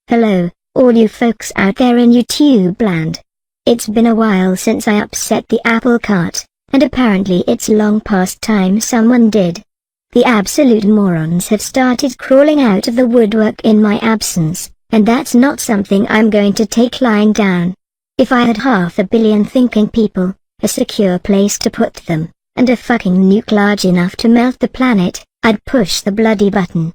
Hello, all you folks out there in YouTube land. It's been a while since I upset the apple cart, and apparently it's long past time someone did. The absolute morons have started crawling out of the woodwork in my absence, and that's not something I'm going to take lying down. If I had 500 million thinking people, a secure place to put them, and a fucking nuke large enough to melt the planet, I'd push the bloody button.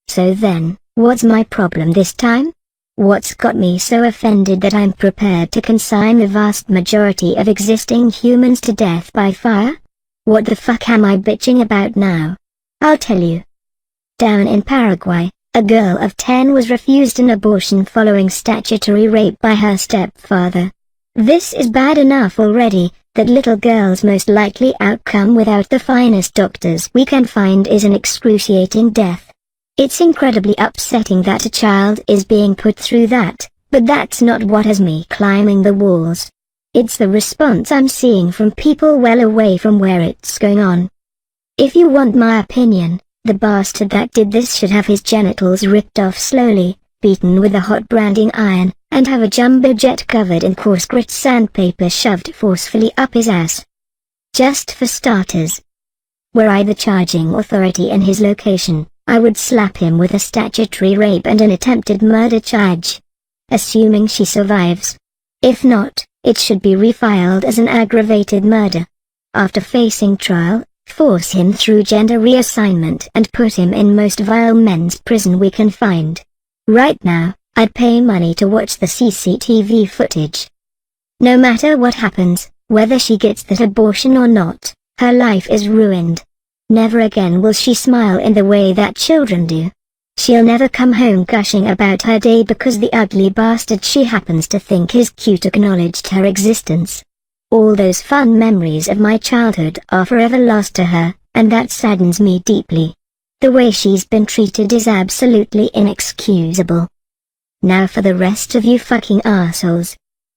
So then, what's my problem this time? What's got me so offended that I'm prepared to consign the vast majority of existing humans to death by fire? What the fuck am I bitching about now? I'll tell you. Down in Paraguay, a girl of 10 was refused an abortion following statutory rape by her stepfather. This is bad enough already, that little girl's most likely outcome without the finest doctors we can find is an excruciating death. It's incredibly upsetting that a child is being put through that, but that's not what has me climbing the walls. It's the response I'm seeing from people well away from where it's going on. If you want my opinion, the bastard that did this should have his genitals ripped off slowly, beaten with a hot branding iron, and have a jumbo jet covered in coarse grit sandpaper shoved forcefully up his ass. Just for starters. Were I the charging authority in his location, I would slap him with a statutory rape and an attempted murder charge. Assuming she survives. If not, it should be refiled as an aggravated murder. After facing trial, force him through gender reassignment and put him in most vile men's prison we can find. Right now, I'd pay money to watch the CCTV footage. No matter what happens, whether she gets that abortion or not, her life is ruined. Never again will she smile in the way that children do. She'll never come home gushing about her day because the ugly bastard she happens to think is cute acknowledged her existence. All those fun memories of my childhood are forever lost to her, and that saddens me deeply. The way she's been treated is absolutely inexcusable. Now for the rest of you fucking assholes.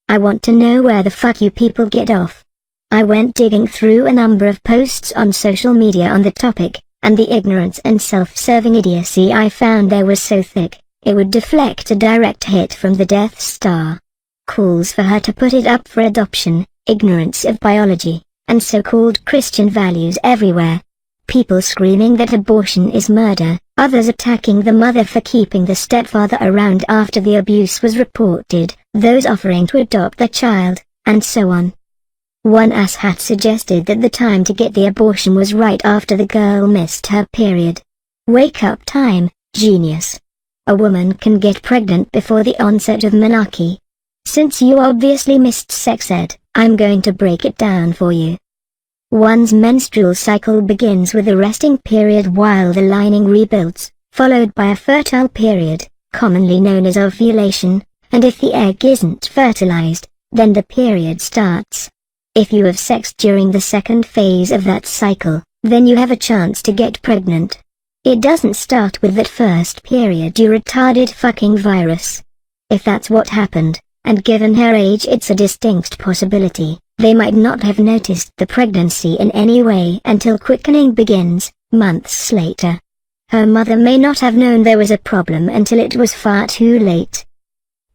I want to know where the fuck you people get off. I went digging through a number of posts on social media on the topic, and the ignorance and self-serving idiocy I found there was so thick, it would deflect a direct hit from the Death Star. Calls for her to put it up for adoption, ignorance of biology, and so-called Christian values everywhere. People screaming that abortion is murder, others attacking the mother for keeping the stepfather around after the abuse was reported, those offering to adopt the child, and so on. One asshat suggested that the time to get the abortion was right after the girl missed her period. Wake up time, genius. A woman can get pregnant before the onset of menarche. Since you obviously missed sex ed, I'm going to break it down for you. One's menstrual cycle begins with a resting period while the lining rebuilds, followed by a fertile period, commonly known as ovulation, and if the egg isn't fertilized, then the period starts. If you have sex during the second phase of that cycle, then you have a chance to get pregnant. It doesn't start with that first period, you retarded fucking virus. If that's what happened, and given her age it's a distinct possibility, they might not have noticed the pregnancy in any way until quickening begins, months later. Her mother may not have known there was a problem until it was far too late.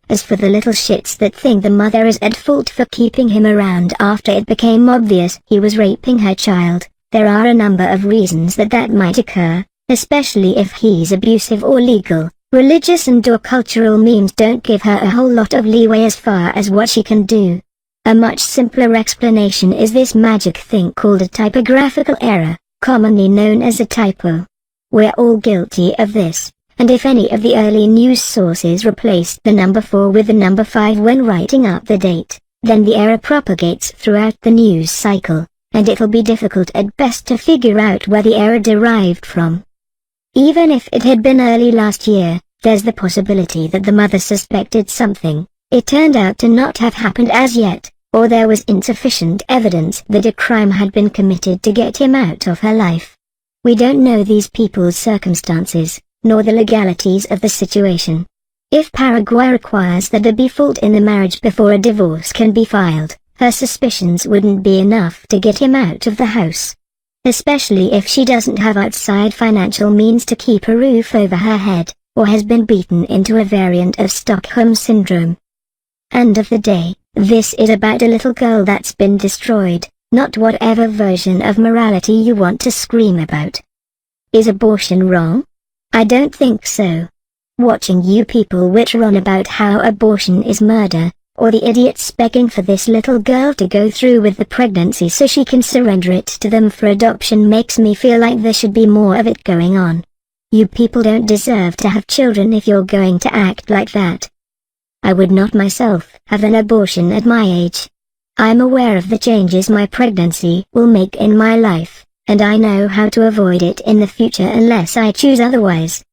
As for the little shits that think the mother is at fault for keeping him around after it became obvious he was raping her child, there are a number of reasons that might occur, especially if he's abusive or legal. Religious and/or cultural memes don't give her a whole lot of leeway as far as what she can do. A much simpler explanation is this magic thing called a typographical error, commonly known as a typo. We're all guilty of this. And if any of the early news sources replaced the number 4 with the number 5 when writing up the date, then the error propagates throughout the news cycle, and it'll be difficult at best to figure out where the error derived from. Even if it had been early last year, there's the possibility that the mother suspected something. It turned out to not have happened as yet, or there was insufficient evidence that a crime had been committed to get him out of her life. We don't know these people's circumstances, nor the legalities of the situation. If Paraguay requires that there be fault in the marriage before a divorce can be filed, her suspicions wouldn't be enough to get him out of the house. Especially if she doesn't have outside financial means to keep a roof over her head, or has been beaten into a variant of Stockholm Syndrome. End of the day, this is about a little girl that's been destroyed, not whatever version of morality you want to scream about. Is abortion wrong? I don't think so. Watching you people witter on about how abortion is murder, or the idiots begging for this little girl to go through with the pregnancy so she can surrender it to them for adoption makes me feel like there should be more of it going on. You people don't deserve to have children if you're going to act like that. I would not myself have an abortion at my age. I'm aware of the changes my pregnancy will make in my life, and I know how to avoid it in the future unless I choose otherwise.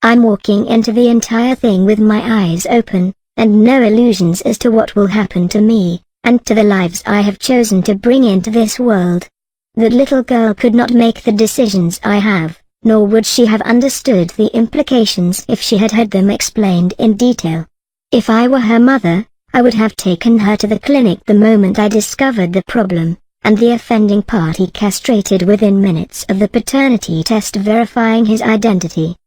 I'm walking into the entire thing with my eyes open, and no illusions as to what will happen to me, and to the lives I have chosen to bring into this world. That little girl could not make the decisions I have, nor would she have understood the implications if she had had them explained in detail. If I were her mother, I would have taken her to the clinic the moment I discovered the problem, and the offending party castrated within minutes of the paternity test verifying his identity.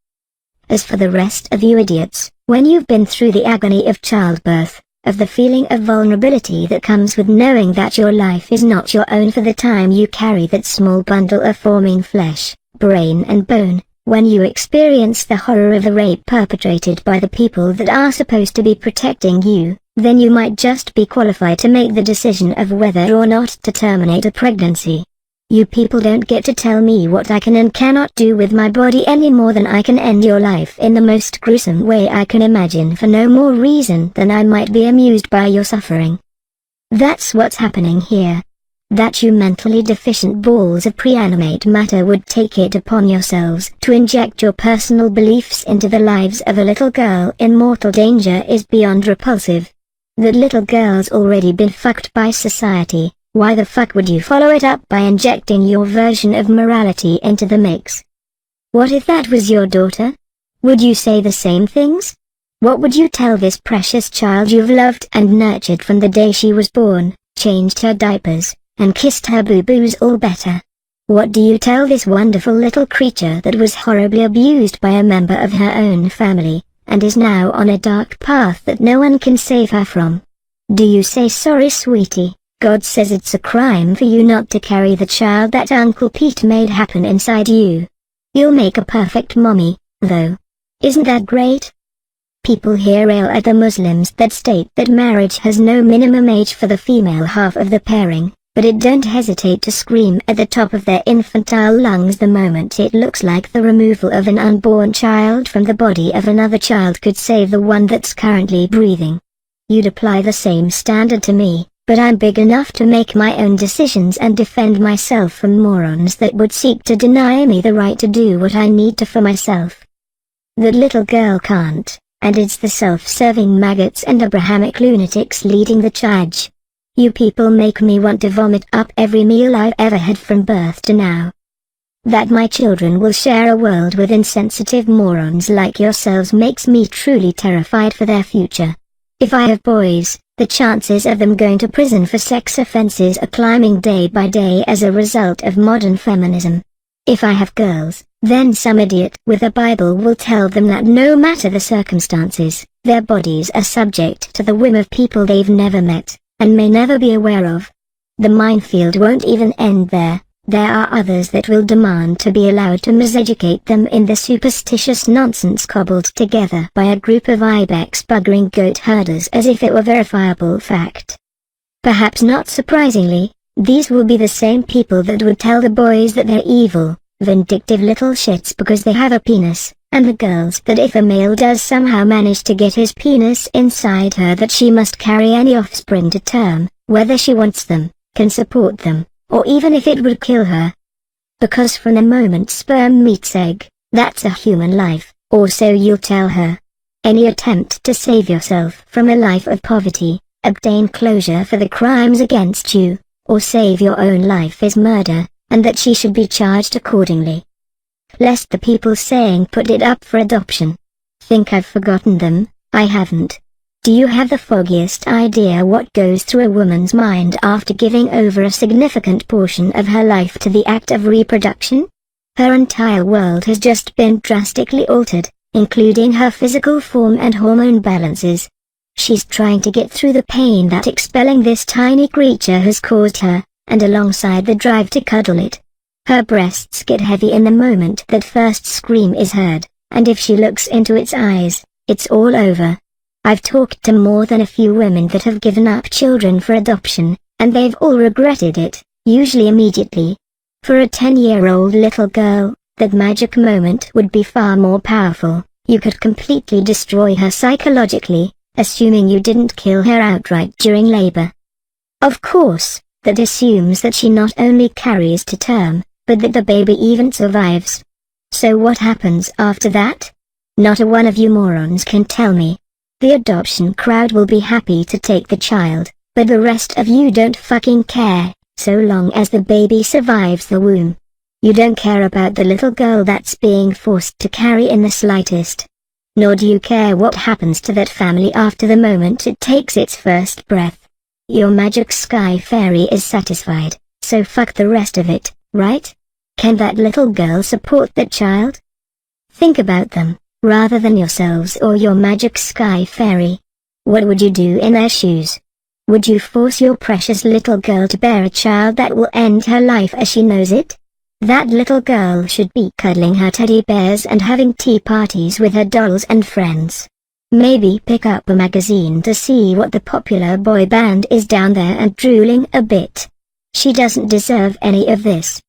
As for the rest of you idiots, when you've been through the agony of childbirth, of the feeling of vulnerability that comes with knowing that your life is not your own for the time you carry that small bundle of forming flesh, brain and bone, when you experience the horror of the rape perpetrated by the people that are supposed to be protecting you, then you might just be qualified to make the decision of whether or not to terminate a pregnancy. You people don't get to tell me what I can and cannot do with my body any more than I can end your life in the most gruesome way I can imagine for no more reason than I might be amused by your suffering. That's what's happening here. That you mentally deficient balls of preanimate matter would take it upon yourselves to inject your personal beliefs into the lives of a little girl in mortal danger is beyond repulsive. That little girl's already been fucked by society. Why the fuck would you follow it up by injecting your version of morality into the mix? What if that was your daughter? Would you say the same things? What would you tell this precious child you've loved and nurtured from the day she was born, changed her diapers, and kissed her boo-boos all better? What do you tell this wonderful little creature that was horribly abused by a member of her own family, and is now on a dark path that no one can save her from? Do you say sorry, sweetie? God says it's a crime for you not to carry the child that Uncle Pete made happen inside you. You'll make a perfect mommy, though. Isn't that great? People here rail at the Muslims that state that marriage has no minimum age for the female half of the pairing, but it don't hesitate to scream at the top of their infantile lungs the moment it looks like the removal of an unborn child from the body of another child could save the one that's currently breathing. You'd apply the same standard to me. But I'm big enough to make my own decisions and defend myself from morons that would seek to deny me the right to do what I need to for myself. That little girl can't, and it's the self-serving maggots and Abrahamic lunatics leading the charge. You people make me want to vomit up every meal I've ever had from birth to now. That my children will share a world with insensitive morons like yourselves makes me truly terrified for their future. If I have boys, the chances of them going to prison for sex offenses are climbing day by day as a result of modern feminism. If I have girls, then some idiot with a Bible will tell them that no matter the circumstances, their bodies are subject to the whim of people they've never met, and may never be aware of. The minefield won't even end there. There are others that will demand to be allowed to miseducate them in the superstitious nonsense cobbled together by a group of ibex buggering goat herders as if it were verifiable fact. Perhaps not surprisingly, these will be the same people that would tell the boys that they're evil, vindictive little shits because they have a penis, and the girls that if a male does somehow manage to get his penis inside her that she must carry any offspring to term, whether she wants them, can support them, or even if it would kill her. Because from the moment sperm meets egg, that's a human life, or so you'll tell her. Any attempt to save yourself from a life of poverty, obtain closure for the crimes against you, or save your own life is murder, and that she should be charged accordingly. Lest the people saying put it up for adoption think I've forgotten them, I haven't. Do you have the foggiest idea what goes through a woman's mind after giving over a significant portion of her life to the act of reproduction? Her entire world has just been drastically altered, including her physical form and hormone balances. She's trying to get through the pain that expelling this tiny creature has caused her, and alongside the drive to cuddle it. Her breasts get heavy in the moment that first scream is heard, and if she looks into its eyes, it's all over. I've talked to more than a few women that have given up children for adoption, and they've all regretted it, usually immediately. For a 10-year-old little girl, that magic moment would be far more powerful. You could completely destroy her psychologically, assuming you didn't kill her outright during labor. Of course, that assumes that she not only carries to term, but that the baby even survives. So what happens after that? Not a one of you morons can tell me. The adoption crowd will be happy to take the child, but the rest of you don't fucking care, so long as the baby survives the womb. You don't care about the little girl that's being forced to carry in the slightest. Nor do you care what happens to that family after the moment it takes its first breath. Your magic sky fairy is satisfied, so fuck the rest of it, right? Can that little girl support that child? Think about them, rather than yourselves or your magic sky fairy. What would you do in their shoes? Would you force your precious little girl to bear a child that will end her life as she knows it? That little girl should be cuddling her teddy bears and having tea parties with her dolls and friends. Maybe pick up a magazine to see what the popular boy band is down there and drooling a bit. She doesn't deserve any of this.